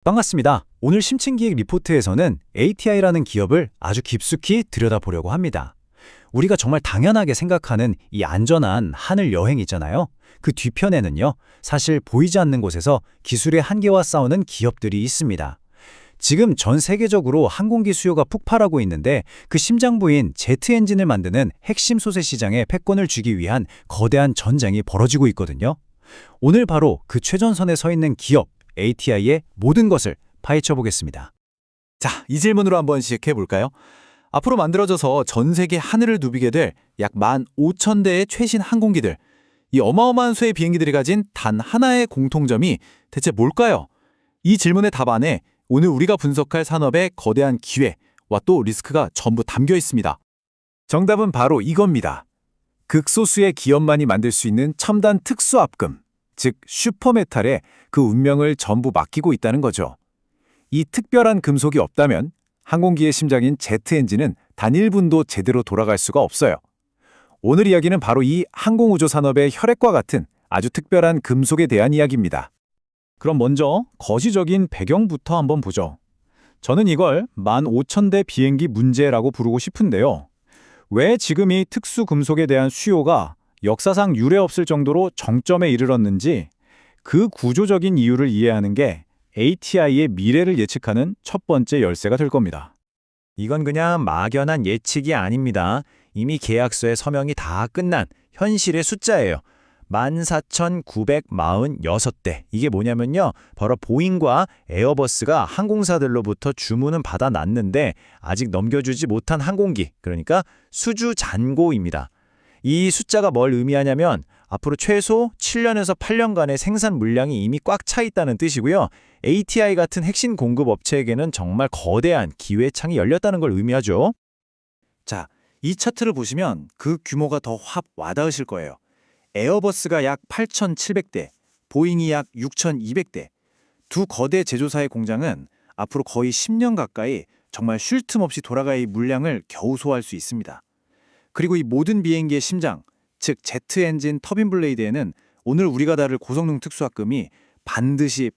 반갑습니다. 오늘 심층기획 리포트에서는 ATI라는 기업을 아주 깊숙이 들여다보려고 합니다. 우리가 정말 당연하게 생각하는 이 안전한 하늘 여행 있잖아요. 그 뒤편에는요, 사실 보이지 않는 곳에서 기술의 한계와 싸우는 기업들이 있습니다. 지금 전 세계적으로 항공기 수요가 폭발하고 있는데 그 심장부인 제트 엔진을 만드는 핵심 소재 시장에 패권을 쥐기 위한 거대한 전쟁이 벌어지고 있거든요. 오늘 바로 그 최전선에 서 있는 기업 ATI의 모든 것을 파헤쳐 보겠습니다. 자, 이 질문으로 한번 시작해볼까요? 앞으로 만들어져서 전 세계 하늘을 누비게 될 약 15,000대의 최신 항공기들. 이 어마어마한 수의 비행기들이 가진 단 하나의 공통점이 대체 뭘까요? 이 질문의 답 안에 오늘 우리가 분석할 산업의 거대한 기회와 또 리스크가 전부 담겨 있습니다. 정답은 바로 이겁니다. 극소수의 기업만이 만들 수 있는 첨단 특수합금, 즉 슈퍼메탈에 그 운명을 전부 맡기고 있다는 거죠. 이 특별한 금속이 없다면 항공기의 심장인 제트 엔진은 단 1분도 제대로 돌아갈 수가 없어요. 오늘 이야기는 바로 이 항공우주 산업의 혈액과 같은 아주 특별한 금속에 대한 이야기입니다. 그럼 먼저 거시적인 배경부터 한번 보죠. 저는 이걸 15,000대 비행기 문제라고 부르고 싶은데요. 왜 지금 이 특수 금속에 대한 수요가 역사상 유례없을 정도로 정점에 이르렀는지 그 구조적인 이유를 이해하는 게 ATI의 미래를 예측하는 첫 번째 열쇠가 될 겁니다. 이건 그냥 막연한 예측이 아닙니다. 이미 계약서에 서명이 다 끝난 현실의 숫자예요. 14,946대. 이게 뭐냐면요. 바로 보잉과 에어버스가 항공사들로부터 주문은 받아놨는데 아직 넘겨주지 못한 항공기, 그러니까 수주 잔고입니다. 이 숫자가 뭘 의미하냐면 앞으로 최소 7년에서 8년간의 생산 물량이 이미 꽉 차 있다는 뜻이고요. ATI 같은 핵심 공급 업체에게는 정말 거대한 기회창이 열렸다는 걸 의미하죠. 자, 이 차트를 보시면 그 규모가 더 확 와닿으실 거예요. 에어버스가 약 8,700대, 보잉이 약 6,200대. 두 거대 제조사의 공장은 앞으로 거의 10년 가까이 정말 쉴 틈 없이 돌아갈 물량을 겨우 소화할 수 있습니다. 그리고 이 모든 비행기의 심장, 즉 제트 엔진 터빈 블레이드에는 오늘 우리가 다룰 고성능 특수합금이 반드시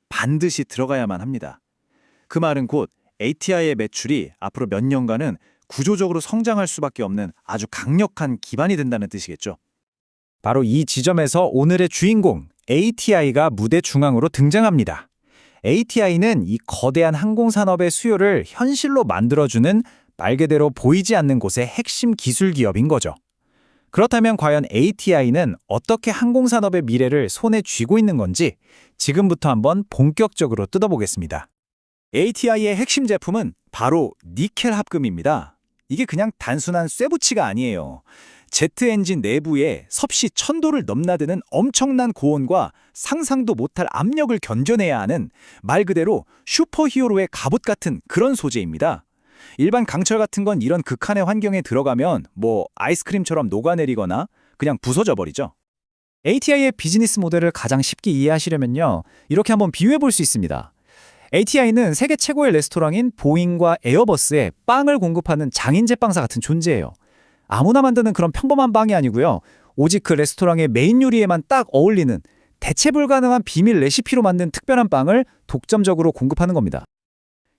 들어가야만 합니다. 그 말은 곧 ATI의 매출이 앞으로 몇 년간은 구조적으로 성장할 수밖에 없는 아주 강력한 기반이 된다는 뜻이겠죠. 바로 이 지점에서 오늘의 주인공 ATI가 무대 중앙으로 등장합니다. ATI는 이 거대한 항공산업의 수요를 현실로 만들어주는 말 그대로 보이지 않는 곳의 핵심 기술 기업인 거죠. 그렇다면 과연 ATI는 어떻게 항공산업의 미래를 손에 쥐고 있는 건지 지금부터 한번 본격적으로 뜯어보겠습니다. ATI의 핵심 제품은 바로 니켈 합금입니다. 이게 그냥 단순한 쇠붙이가 아니에요. 제트 엔진 내부에 섭씨 1000도를 넘나드는 엄청난 고온과 상상도 못할 압력을 견뎌내야 하는 말 그대로 슈퍼히어로의 갑옷 같은 그런 소재입니다. 일반 강철 같은 건 이런 극한의 환경에 들어가면 아이스크림처럼 녹아내리거나 그냥 부서져 버리죠. ATI의 비즈니스 모델을 가장 쉽게 이해하시려면요, 이렇게 한번 비유해 볼 수 있습니다. ATI는 세계 최고의 레스토랑인 보잉과 에어버스에 빵을 공급하는 장인 제빵사 같은 존재예요. 아무나 만드는 그런 평범한 빵이 아니고요. 오직 그 레스토랑의 메인 요리에만 딱 어울리는 대체 불가능한 비밀 레시피로 만든 특별한 빵을 독점적으로 공급하는 겁니다.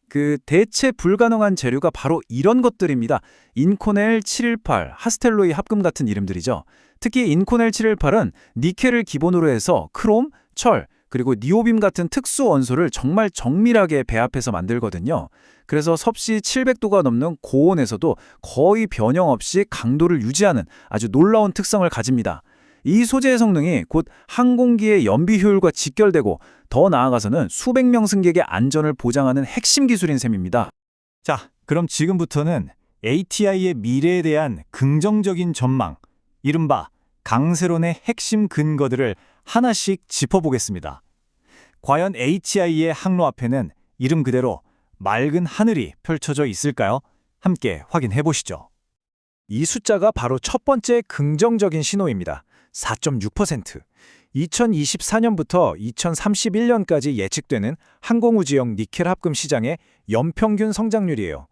그 대체 불가능한 재료가 바로 이런 것들입니다. 인코넬 718, 하스텔로이 합금 같은 이름들이죠. 특히 인코넬 718은 니켈을 기본으로 해서 크롬, 철, 그리고 니오빔 같은 특수 원소를 정말 정밀하게 배합해서 만들거든요. 그래서 섭씨 700도가 넘는 고온에서도 거의 변형 없이 강도를 유지하는 아주 놀라운 특성을 가집니다. 이 소재의 성능이 곧 항공기의 연비 효율과 직결되고 더 나아가서는 수백 명 승객의 안전을 보장하는 핵심 기술인 셈입니다. 자, 그럼 지금부터는 ATI의 미래에 대한 긍정적인 전망, 이른바 강세론의 핵심 근거들을 하나씩 짚어보겠습니다. 과연 ATI의 항로 앞에는 이름 그대로 맑은 하늘이 펼쳐져 있을까요? 함께 확인해 보시죠. 이 숫자가 바로 첫 번째 긍정적인 신호입니다. 4.6%. 2024년부터 2031년까지 예측되는 항공우주용 니켈 합금 시장의 연평균 성장률이에요.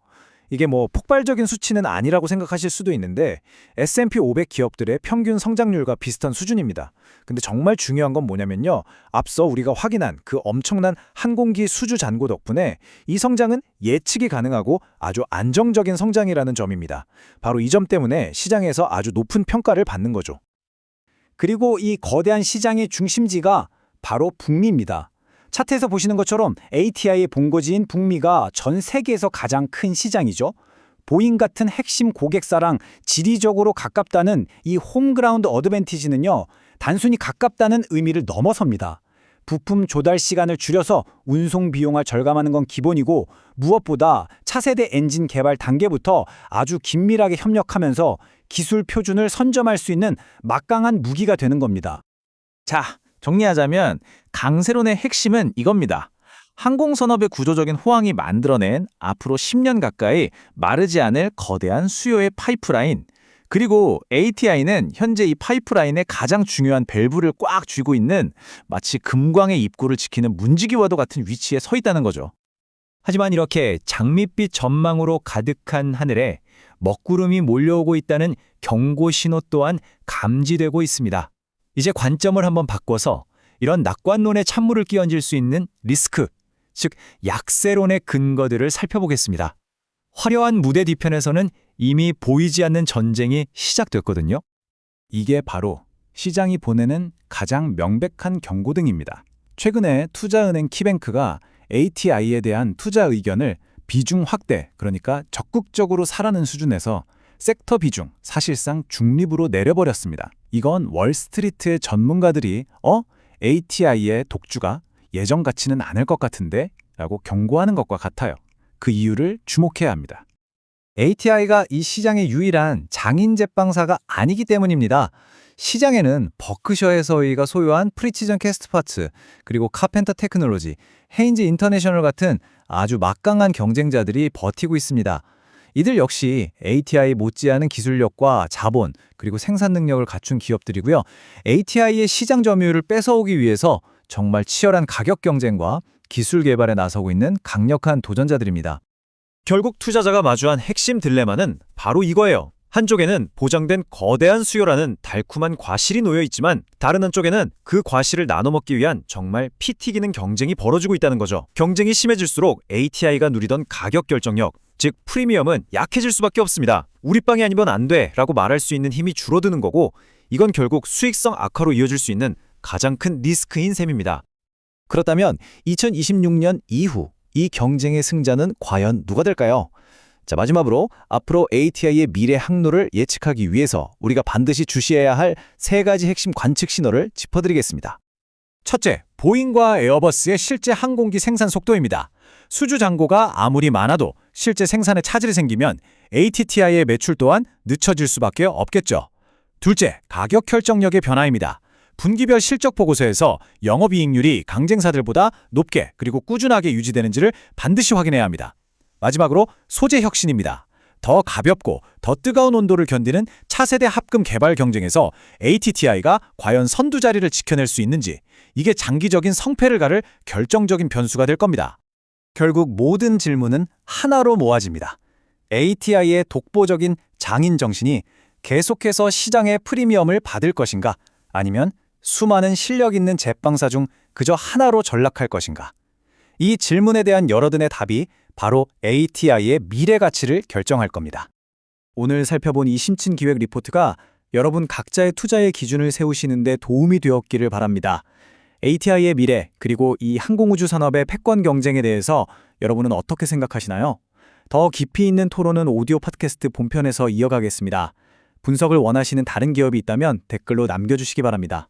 이게 뭐 폭발적인 수치는 아니라고 생각하실 수도 있는데 S&P 500 기업들의 평균 성장률과 비슷한 수준입니다. 근데 정말 중요한 건 뭐냐면요. 앞서 우리가 확인한 그 엄청난 항공기 수주 잔고 덕분에 이 성장은 예측이 가능하고 아주 안정적인 성장이라는 점입니다. 바로 이 점 때문에 시장에서 아주 높은 평가를 받는 거죠. 그리고 이 거대한 시장의 중심지가 바로 북미입니다. 차트에서 보시는 것처럼 ATI의 본거지인 북미가 전 세계에서 가장 큰 시장이죠. 보잉 같은 핵심 고객사랑 지리적으로 가깝다는 이 홈그라운드 어드밴티지는요, 단순히 가깝다는 의미를 넘어섭니다. 부품 조달 시간을 줄여서 운송 비용을 절감하는 건 기본이고, 무엇보다 차세대 엔진 개발 단계부터 아주 긴밀하게 협력하면서 기술 표준을 선점할 수 있는 막강한 무기가 되는 겁니다. 자, 정리하자면 강세론의 핵심은 이겁니다. 항공산업의 구조적인 호황이 만들어낸 앞으로 10년 가까이 마르지 않을 거대한 수요의 파이프라인, 그리고 ATI는 현재 이 파이프라인의 가장 중요한 밸브를 꽉 쥐고 있는 마치 금광의 입구를 지키는 문지기와도 같은 위치에 서 있다는 거죠. 하지만 이렇게 장밋빛 전망으로 가득한 하늘에 먹구름이 몰려오고 있다는 경고 신호 또한 감지되고 있습니다. 이제 관점을 한번 바꿔서 이런 낙관론에 찬물을 끼얹을 수 있는 리스크, 즉 약세론의 근거들을 살펴보겠습니다. 화려한 무대 뒤편에서는 이미 보이지 않는 전쟁이 시작됐거든요. 이게 바로 시장이 보내는 가장 명백한 경고등입니다. 최근에 투자은행 키뱅크가 ATI에 대한 투자 의견을 비중 확대, 그러니까 적극적으로 사라는 수준에서 섹터 비중, 사실상 중립으로 내려버렸습니다. 이건 월스트리트의 전문가들이 ATI의 독주가 예전 같지는 않을 것 같은데? 라고 경고하는 것과 같아요. 그 이유를 주목해야 합니다. ATI가 이 시장의 유일한 장인 제빵사가 아니기 때문입니다. 시장에는 버크셔에서의가 소유한 프리치전 캐스트 파츠, 그리고 카펜터 테크놀로지, 헤인즈 인터내셔널 같은 아주 막강한 경쟁자들이 버티고 있습니다. 이들 역시 ATI 못지않은 기술력과 자본, 그리고 생산 능력을 갖춘 기업들이고요. ATI의 시장 점유율을 뺏어오기 위해서 정말 치열한 가격 경쟁과 기술 개발에 나서고 있는 강력한 도전자들입니다. 결국 투자자가 마주한 핵심 딜레마는 바로 이거예요. 한쪽에는 보장된 거대한 수요라는 달콤한 과실이 놓여 있지만 다른 한쪽에는 그 과실을 나눠먹기 위한 정말 피 튀기는 경쟁이 벌어지고 있다는 거죠. 경쟁이 심해질수록 ATI가 누리던 가격 결정력, 즉 프리미엄은 약해질 수밖에 없습니다. 우리 빵이 아니면 안 돼 라고 말할 수 있는 힘이 줄어드는 거고, 이건 결국 수익성 악화로 이어질 수 있는 가장 큰 리스크인 셈입니다. 그렇다면 2026년 이후 이 경쟁의 승자는 과연 누가 될까요? 자, 마지막으로 앞으로 ATI의 미래 항로를 예측하기 위해서 우리가 반드시 주시해야 할 3가지 핵심 관측 신호를 짚어드리겠습니다. 첫째, 보잉과 에어버스의 실제 항공기 생산 속도입니다. 수주 잔고가 아무리 많아도 실제 생산에 차질이 생기면 ATTI의 매출 또한 늦춰질 수밖에 없겠죠. 둘째, 가격 결정력의 변화입니다. 분기별 실적 보고서에서 영업이익률이 경쟁사들보다 높게 그리고 꾸준하게 유지되는지를 반드시 확인해야 합니다. 마지막으로 소재 혁신입니다. 더 가볍고 더 뜨거운 온도를 견디는 차세대 합금 개발 경쟁에서 ATTI가 과연 선두 자리를 지켜낼 수 있는지, 이게 장기적인 성패를 가를 결정적인 변수가 될 겁니다. 결국 모든 질문은 하나로 모아집니다. ATI의 독보적인 장인 정신이 계속해서 시장의 프리미엄을 받을 것인가, 아니면 수많은 실력 있는 제빵사 중 그저 하나로 전락할 것인가. 이 질문에 대한 여러분의 답이 바로 ATI의 미래 가치를 결정할 겁니다. 오늘 살펴본 이 심층 기획 리포트가 여러분 각자의 투자의 기준을 세우시는 데 도움이 되었기를 바랍니다. ATI의 미래, 그리고 이 항공우주 산업의 패권 경쟁에 대해서 여러분은 어떻게 생각하시나요? 더 깊이 있는 토론은 오디오 팟캐스트 본편에서 이어가겠습니다. 분석을 원하시는 다른 기업이 있다면 댓글로 남겨주시기 바랍니다.